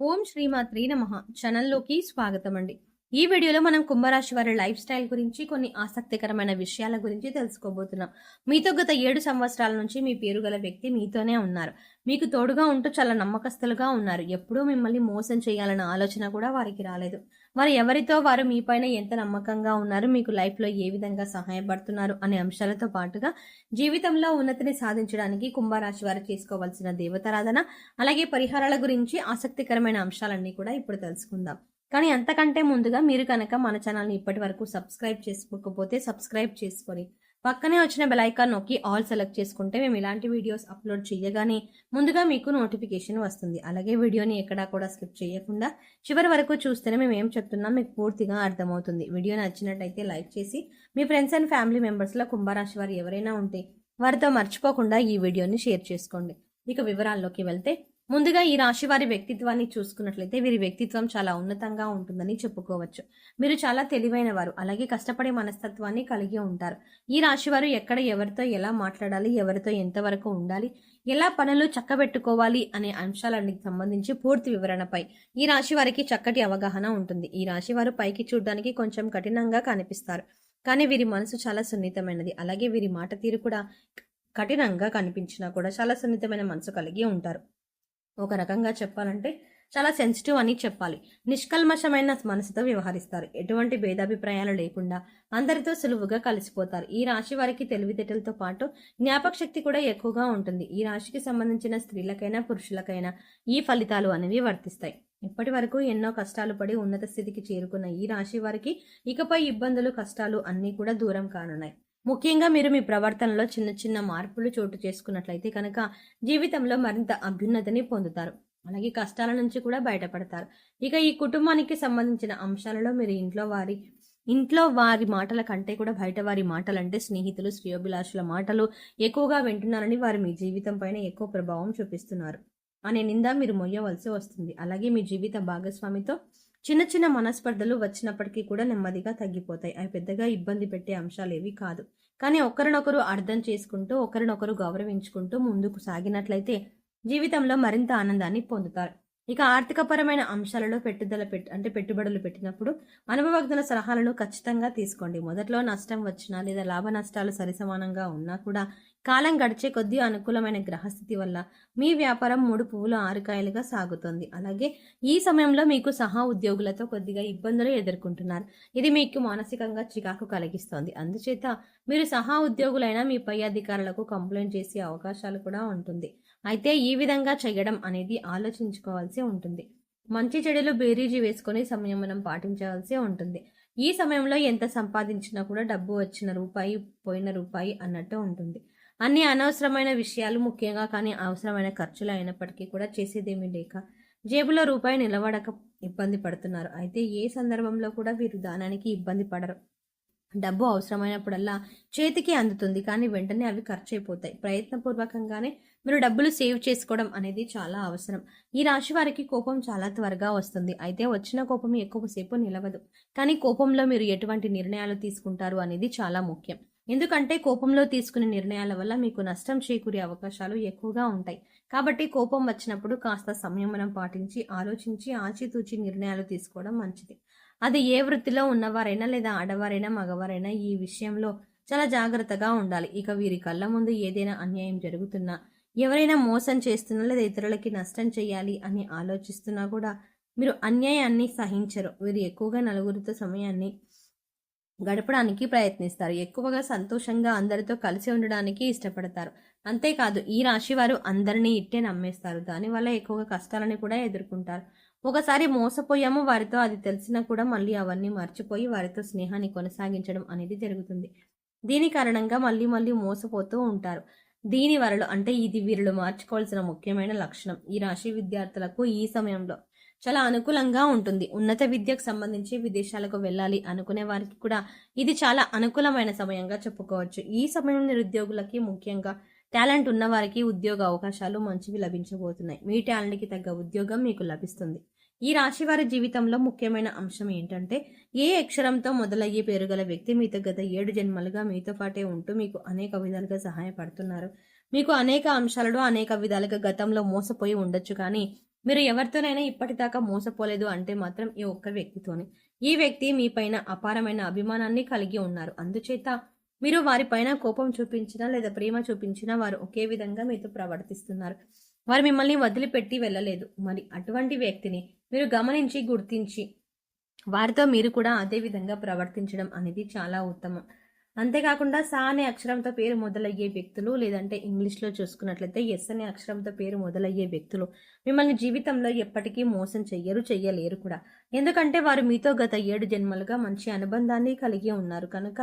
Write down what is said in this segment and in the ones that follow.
ఓం శ్రీమాత్రి నమః ఛానల్లోకి స్వాగతం అండి. ఈ వీడియోలో మనం కుంభరాశి వారి లైఫ్ స్టైల్ గురించి కొన్ని ఆసక్తికరమైన విషయాల గురించి తెలుసుకోబోతున్నాం. మీతో గత 7 సంవత్సరాల నుంచి మీ పేరు గల వ్యక్తి మీతోనే ఉన్నారు. మీకు తోడుగా ఉంటూ చాలా నమ్మకస్తులుగా ఉన్నారు. ఎప్పుడూ మిమ్మల్ని మోసం చేయాలన్న ఆలోచన కూడా వారికి రాలేదు. మరి ఎవరితో వారు మీపైన ఎంత నమ్మకంగా ఉన్నారు, మీకు లైఫ్లో ఏ విధంగా సహాయపడుతున్నారు అనే అంశాలతో పాటుగా జీవితంలో ఉన్నతిని సాధించడానికి కుంభరాశి వారు చేసుకోవాల్సిన దేవతారాధన అలాగే పరిహారాల గురించి ఆసక్తికరమైన అంశాలన్నీ కూడా ఇప్పుడు తెలుసుకుందాం. కానీ అంతకంటే ముందుగా మీరు కనుక మన ఛానల్ని ఇప్పటి వరకు సబ్స్క్రైబ్ చేసుకోకపోతే సబ్స్క్రైబ్ చేసుకొని పక్కనే వచ్చిన బెల్ ఐకాన్ నొక్కి ఆల్ సెలెక్ట్ చేసుకుంటే మేము ఇలాంటి వీడియోస్ అప్లోడ్ చేయగానే ముందుగా మీకు నోటిఫికేషన్ వస్తుంది. అలాగే వీడియోని ఎక్కడా కూడా స్కిప్ చేయకుండా చివరి వరకు చూస్తేనే మేము ఏం చెప్తున్నాం మీకు పూర్తిగా అర్థమవుతుంది. వీడియో నచ్చినట్టయితే లైక్ చేసి మీ ఫ్రెండ్స్ అండ్ ఫ్యామిలీ మెంబర్స్లో కుంభరాశి వారు ఎవరైనా ఉంటే వారితో మర్చిపోకుండా ఈ వీడియోని షేర్ చేసుకోండి. ఇక వివరాల్లోకి వెళ్తే ముందుగా ఈ రాశి వారి వ్యక్తిత్వాన్ని చూసుకున్నట్లయితే వీరి వ్యక్తిత్వం చాలా ఉన్నతంగా ఉంటుందని చెప్పుకోవచ్చు. మీరు చాలా తెలివైన వారు, అలాగే కష్టపడే మనస్తత్వాన్ని కలిగి ఉంటారు. ఈ రాశి వారు ఎక్కడ ఎవరితో ఎలా మాట్లాడాలి, ఎవరితో ఎంతవరకు ఉండాలి, ఎలా పనులు చక్కబెట్టుకోవాలి అనే అంశాలన్నిటికి సంబంధించి పూర్తి వివరణపై ఈ రాశి వారికి చక్కటి అవగాహన ఉంటుంది. ఈ రాశి వారు పైకి చూడడానికి కొంచెం కఠినంగా కనిపిస్తారు, కానీ వీరి మనసు చాలా సున్నితమైనది. అలాగే వీరి మాట తీరు కూడా కఠినంగా కనిపించినా కూడా చాలా సున్నితమైన మనసు కలిగి ఉంటారు. ఒక రకంగా చెప్పాలంటే చాలా సెన్సిటివ్ అని చెప్పాలి. నిష్కల్మషమైన మనసుతో వ్యవహరిస్తారు. ఎటువంటి భేదాభిప్రాయాలు లేకుండా అందరితో సులువుగా కలిసిపోతారు. ఈ రాశి వారికి తెలివితేటలతో పాటు జ్ఞాపక శక్తి కూడా ఎక్కువగా ఉంటుంది. ఈ రాశికి సంబంధించిన స్త్రీలకైనా పురుషులకైనా ఈ ఫలితాలు అనేవి వర్తిస్తాయి. ఇప్పటి వరకు ఎన్నో కష్టాలు పడి ఉన్నత స్థితికి చేరుకున్న ఈ రాశి వారికి ఇకపై ఇబ్బందులు, కష్టాలు అన్నీ కూడా దూరం కానున్నాయి. ముఖ్యంగా మీరు మీ ప్రవర్తనలో చిన్న చిన్న మార్పులు చోటు చేసుకున్నట్లయితే కనుక జీవితంలో మరింత అభ్యున్నతిని పొందుతారు. అలాగే కష్టాల నుంచి కూడా బయటపడతారు. ఇక ఈ కుటుంబానికి సంబంధించిన అంశాలలో మీరు ఇంట్లో వారి మాటల కంటే కూడా బయట వారి మాటలు అంటే స్నేహితులు, శ్రేయోభిలాషుల మాటలు ఎక్కువగా వింటున్నారని వారు మీ జీవితం పైన ఎక్కువ ప్రభావం చూపిస్తున్నారు అనే నింద మీరు మొయ్యవలసి వస్తుంది. అలాగే మీ జీవిత భాగస్వామితో చిన్న చిన్న మనస్పర్ధలు వచ్చినప్పటికీ కూడా నెమ్మదిగా తగ్గిపోతాయి. అవి పెద్దగా ఇబ్బంది పెట్టే అంశాలు ఏవి కాదు. కానీ ఒకరినొకరు అర్థం చేసుకుంటూ ఒకరినొకరు గౌరవించుకుంటూ ముందుకు సాగినట్లయితే జీవితంలో మరింత ఆనందాన్ని పొందుతారు. ఇక ఆర్థికపరమైన అంశాలలో పెట్టుబడులు పెట్టినప్పుడు అనుభవజ్ఞుల సలహాలను ఖచ్చితంగా తీసుకోండి. మొదట్లో నష్టం వచ్చినా లేదా లాభ నష్టాలు సరిసమానంగా ఉన్నా కూడా కాలం గడిచే కొద్దీ అనుకూలమైన గ్రహస్థితి వల్ల మీ వ్యాపారం 3 పువ్వులు 6 కాయలుగా సాగుతుంది. అలాగే ఈ సమయంలో మీకు సహా ఉద్యోగులతో కొద్దిగా ఇబ్బందులు ఎదుర్కొంటున్నారు. ఇది మీకు మానసికంగా చికాకు కలిగిస్తోంది. అందుచేత మీరు సహా ఉద్యోగులైన మీ పై అధికారులకు కంప్లైంట్ చేసే అవకాశాలు కూడా ఉంటుంది. అయితే ఈ విధంగా చేయడం అనేది ఆలోచించుకోవాల్సి ఉంటుంది. మంచి చెడులు బేరీజు వేసుకొని సంయమనం పాటించవలసి ఉంటుంది. ఈ సమయంలో ఎంత సంపాదించినా కూడా డబ్బు వచ్చిన రూపాయి పోయిన రూపాయి అన్నట్టు ఉంటుంది. అన్ని అనవసరమైన విషయాలు ముఖ్యంగా కానీ అవసరమైన ఖర్చులు అయినప్పటికీ కూడా చేసేదేమీ లేక జేబులో రూపాయి నిలబడక ఇబ్బంది పడుతున్నారు. అయితే ఏ సందర్భంలో కూడా వీరు దానానికి ఇబ్బంది పడరు. డబ్బు అవసరమైనప్పుడల్లా చేతికి అందుతుంది, కానీ వెంటనే అవి ఖర్చు అయిపోతాయి. ప్రయత్నపూర్వకంగానే మీరు డబ్బులు సేవ్ చేసుకోవడం అనేది చాలా అవసరం. ఈ రాశి వారికి కోపం చాలా త్వరగా వస్తుంది. అయితే వచ్చిన కోపం ఎక్కువసేపు నిలవదు. కానీ కోపంలో మీరు ఎటువంటి నిర్ణయాలు తీసుకుంటారు అనేది చాలా ముఖ్యం. ఎందుకంటే కోపంలో తీసుకునే నిర్ణయాల వల్ల మీకు నష్టం చేకూరే అవకాశాలు ఎక్కువగా ఉంటాయి. కాబట్టి కోపం వచ్చినప్పుడు కాస్త సంయమనం పాటించి ఆలోచించి ఆచితూచి నిర్ణయాలు తీసుకోవడం మంచిది. అది ఏ వృత్తిలో ఉన్నవారైనా లేదా ఆడవారైనా మగవారైనా ఈ విషయంలో చాలా జాగ్రత్తగా ఉండాలి. ఇక వీరి కళ్ళ ముందు ఏదైనా అన్యాయం జరుగుతున్నా, ఎవరైనా మోసం చేస్తున్నా లేదా ఇతరులకి నష్టం చేయాలి అని ఆలోచిస్తున్నా కూడా మీరు అన్యాయాన్ని సహించరు. వీరు ఎక్కువగా నలుగురితో సమయాన్ని గడపడానికి ప్రయత్నిస్తారు. ఎక్కువగా సంతోషంగా అందరితో కలిసి ఉండడానికి ఇష్టపడతారు. అంతేకాదు ఈ రాశి వారు అందరినీ ఇట్టే నమ్మేస్తారు. దానివల్ల ఎక్కువగా కష్టాలని కూడా ఎదుర్కొంటారు. ఒకసారి మోసపోయాము వారితో, అది తెలిసినా కూడా మళ్ళీ అవన్నీ మర్చిపోయి వారితో స్నేహాన్ని కొనసాగించడం అనేది జరుగుతుంది. దీని కారణంగా మళ్ళీ మళ్ళీ మోసపోతూ ఉంటారు. దీని వలన ఇది వీరిలో మార్చుకోవాల్సిన ముఖ్యమైన లక్షణం. ఈ రాశి విద్యార్థులకు ఈ సమయంలో చాలా అనుకూలంగా ఉంటుంది. ఉన్నత విద్యకు సంబంధించి విదేశాలకు వెళ్ళాలి అనుకునే వారికి కూడా ఇది చాలా అనుకూలమైన సమయంగా చెప్పుకోవచ్చు. ఈ సమయం నిరుద్యోగులకి, ముఖ్యంగా టాలెంట్ ఉన్న వారికి ఉద్యోగ అవకాశాలు మంచివి లభించబోతున్నాయి. మీ టాలెంట్కి తగ్గ ఉద్యోగం మీకు లభిస్తుంది. ఈ రాశి వారి జీవితంలో ముఖ్యమైన అంశం ఏంటంటే ఏ అక్షరంతో మొదలయ్యే పేరు గల వ్యక్తి మీతో గత 7 జన్మలుగా మీతో పాటే ఉంటూ మీకు అనేక విధాలుగా సహాయపడుతున్నారు. మీకు అనేక అంశాలలో అనేక విధాలుగా గతంలో మోసపోయి ఉండొచ్చు, కానీ మీరు ఎవరితోనైనా ఇప్పటిదాకా మోసపోలేదు అంటే మాత్రం ఈ ఒక్క వ్యక్తితోనే. ఈ వ్యక్తి మీ పైన అపారమైన అభిమానాన్ని కలిగి ఉన్నారు. అందుచేత మీరు వారిపైన కోపం చూపించినా లేదా ప్రేమ చూపించినా వారు ఒకే విధంగా మీతో ప్రవర్తిస్తున్నారు. వారు మిమ్మల్ని వదిలిపెట్టి వెళ్ళలేదు. మరి అటువంటి వ్యక్తిని మీరు గమనించి గుర్తించి వారితో మీరు కూడా అదే విధంగా ప్రవర్తించడం అనేది చాలా ఉత్తమం. అంతేకాకుండా సా అనే అక్షరంతో పేరు మొదలయ్యే వ్యక్తులు, లేదంటే ఇంగ్లీష్లో చూసుకున్నట్లయితే ఎస్ అనే అక్షరంతో పేరు మొదలయ్యే వ్యక్తులు మిమ్మల్ని జీవితంలో ఎప్పటికీ మోసం చెయ్యలేరు కూడా. ఎందుకంటే వారు మీతో గత 7 జన్మలుగా మంచి అనుబంధాన్ని కలిగి ఉన్నారు కనుక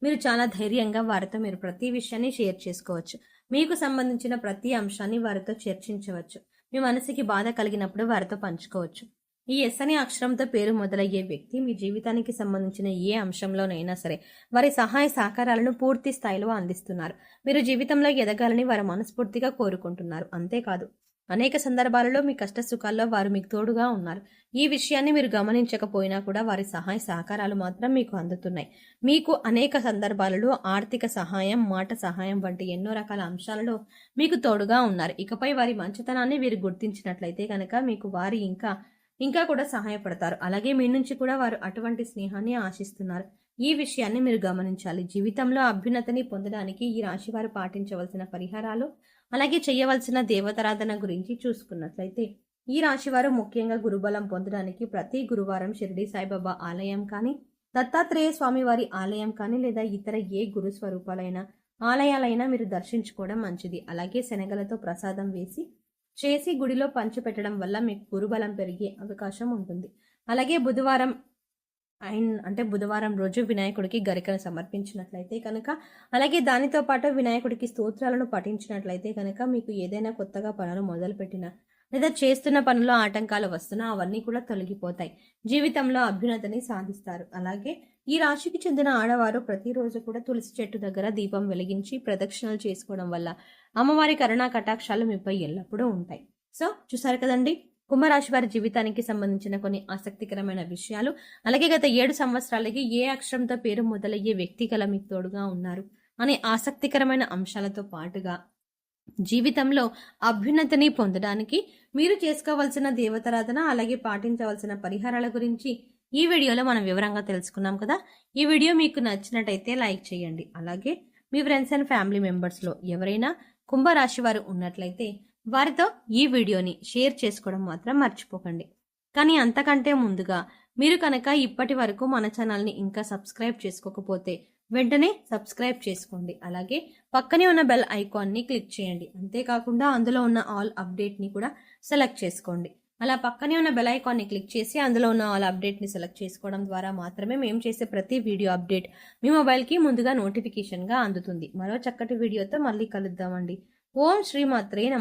మీరు చాలా ధైర్యంగా వారితో మీరు ప్రతి విషయాన్ని షేర్ చేసుకోవచ్చు. మీకు సంబంధించిన ప్రతి అంశాన్ని వారితో చర్చించవచ్చు. మీ మనసుకి బాధ కలిగినప్పుడు వారితో పంచుకోవచ్చు. ఈ ఎస్ అనే అక్షరంతో పేరు మొదలయ్యే వ్యక్తి మీ జీవితానికి సంబంధించిన ఏ అంశంలోనైనా సరే వారి సహాయ సహకారాలను పూర్తి స్థాయిలో అందిస్తున్నారు. మీరు జీవితంలో ఎదగాలని వారు మనస్ఫూర్తిగా కోరుకుంటున్నారు. అంతేకాదు అనేక సందర్భాలలో మీ కష్ట సుఖాల్లో వారు మీకు తోడుగా ఉన్నారు. ఈ విషయాన్ని మీరు గమనించకపోయినా కూడా వారి సహాయ సహకారాలు మాత్రం మీకు అందుతున్నాయి. మీకు అనేక సందర్భాలలో ఆర్థిక సహాయం, మాట సహాయం వంటి ఎన్నో రకాల అంశాలలో మీకు తోడుగా ఉన్నారు. ఇకపై వారి మంచితనాన్ని వీరు గుర్తించినట్లయితే కనుక మీకు వారి ఇంకా కూడా సహాయపడతారు. అలాగే మీ నుంచి కూడా వారు అటువంటి స్నేహాన్ని ఆశిస్తున్నారు. ఈ విషయాన్ని మీరు గమనించాలి. జీవితంలో అభ్యున్నతిని పొందడానికి ఈ రాశి వారు పాటించవలసిన పరిహారాలు, అలాగే చేయవలసిన దేవతారాధన గురించి చూసుకున్నట్లయితే ఈ రాశి వారు ముఖ్యంగా గురుబలం పొందడానికి ప్రతి గురువారం షిరిడి సాయిబాబా ఆలయం కానీ, దత్తాత్రేయ స్వామి వారి ఆలయం కానీ, లేదా ఇతర ఏ గురు స్వరూపాలైన ఆలయాలైనా మీరు దర్శించుకోవడం మంచిది. అలాగే శనగలతో ప్రసాదం చేసి గుడిలో పంచిపెట్టడం వల్ల మీకు గురుబలం పెరిగే అవకాశం ఉంటుంది. అలాగే బుధవారం రోజు వినాయకుడికి గరికను సమర్పించినట్లయితే కనుక, అలాగే దానితో పాటు వినాయకుడికి స్తోత్రాలను పఠించినట్లయితే కనుక మీకు ఏదైనా కొత్తగా పనులు మొదలుపెట్టినా లేదా చేస్తున్న పనుల్లో ఆటంకాలు వస్తున్నా అవన్నీ కూడా తొలగిపోతాయి. జీవితంలో అభ్యున్నతిని సాధిస్తారు. అలాగే ఈ రాశికి చెందిన ఆడవారు ప్రతిరోజు కూడా తులసి చెట్టు దగ్గర దీపం వెలిగించి ప్రదక్షిణలు చేసుకోవడం వల్ల అమ్మవారి కరుణా కటాక్షాలు మీపై ఎల్లప్పుడూ ఉంటాయి. సో చూసారు కదండి, కుంభరాశి వారి జీవితానికి సంబంధించిన కొన్ని ఆసక్తికరమైన విషయాలు. అలాగే గత 7 సంవత్సరాలకి ఏ అక్షరంతో పేరు మొదలయ్యే వ్యక్తి గల మీకు తోడుగా ఉన్నారు అనే ఆసక్తికరమైన అంశాలతో పాటుగా జీవితంలో అభ్యున్నతిని పొందడానికి మీరు చేసుకోవాల్సిన దేవతారాధన, అలాగే పాటించవలసిన పరిహారాల గురించి ఈ వీడియోలో మనం వివరంగా తెలుసుకున్నాం కదా. ఈ వీడియో మీకు నచ్చినట్టయితే లైక్ చేయండి. అలాగే మీ ఫ్రెండ్స్ అండ్ ఫ్యామిలీ మెంబర్స్లో ఎవరైనా కుంభరాశి వారు ఉన్నట్లయితే వారితో ఈ వీడియోని షేర్ చేసుకోవడం మాత్రం మర్చిపోకండి. కానీ అంతకంటే ముందుగా మీరు కనుక ఇప్పటి వరకు మన ఛానల్ని ఇంకా సబ్స్క్రైబ్ చేసుకోకపోతే వెంటనే సబ్స్క్రైబ్ చేసుకోండి. అలాగే పక్కనే ఉన్న బెల్ ఐకాన్ని క్లిక్ చేయండి. అంతేకాకుండా అందులో ఉన్న ఆల్ అప్డేట్ని కూడా సెలెక్ట్ చేసుకోండి. అలా పక్కనే ఉన్న బెల్ ఐకాన్ని క్లిక్ చేసి అందులో ఉన్న ఆల్ అప్డేట్ని సెలెక్ట్ చేసుకోవడం ద్వారా మాత్రమే మేము చేసే ప్రతి వీడియో అప్డేట్ మీ మొబైల్కి ముందుగా నోటిఫికేషన్గా అందుతుంది. మరో చక్కటి వీడియోతో మళ్ళీ కలుద్దామండి. ఓం శ్రీమాత్రే నమః.